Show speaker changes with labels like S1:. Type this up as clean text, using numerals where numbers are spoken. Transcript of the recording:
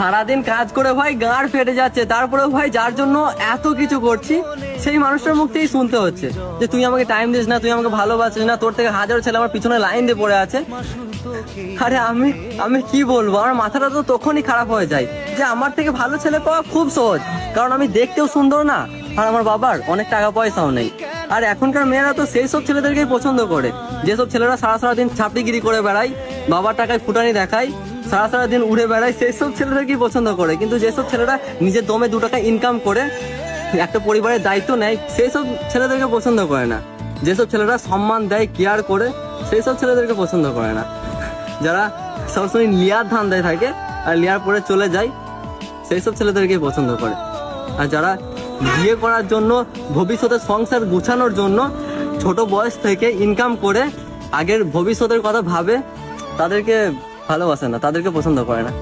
S1: সারাদিন কাজ করে ভাই গাঁড় ফেটে যাচ্ছে, তারপরে ভাই যার জন্য এত কিছু করছি সেই মানুষটার মুখ থেকেই শুনতে হচ্ছে যে তুই আমাকে টাইম দিস না, তুই আমাকে ভালোবাসিস না, তোর থেকে হাজারো ছেলে আমার পিছনে লাইন দিয়ে পড়ে আছে। আরে আমি কি বলবো, আমার মাথাটা তো তখনই খারাপ হয়ে যায় যে আমার থেকে ভালো ছেলে পাওয়া খুব সহজ, কারণ আমি দেখতেও সুন্দর না আর আমার বাবার অনেক টাকা পয়সাও নেই। আর এখনকার মেয়েরা তো সেই সব ছেলেদেরকেই পছন্দ করে, যেসব ছেলেরা সারা দিন ছাপড়িগিরি করে বেড়ায়, বাবার টাকায় ফুটানি দেখায়, সারা দিন উড়ে বেড়ায়, সেই সব ছেলেদেরকেই পছন্দ করে। কিন্তু যেসব ছেলেরা নিজের দমে 2 টাকা ইনকাম করে একটা পরিবারের দায়িত্ব নেয়, সেই সব ছেলেদেরকে পছন্দ করে না। যেসব ছেলেরা সম্মান দেয়, কেয়ার করে, সেই সব ছেলেদেরকে পছন্দ করে না। যারা সবসময় লিয়ার ধান্দায় থাকে আর লিয়ার পরে চলে যায়, সেই সব ছেলেদেরকেই পছন্দ করে। আর যারা বিয়ে করার জন্য, ভবিষ্যতে সংসার গুছানোর জন্য ছোট বয়স থেকে ইনকাম করে আগের ভবিষ্যতের কথা ভাবে, তাদেরকে ভালোবাসে না, তাদেরকে পছন্দ করে না।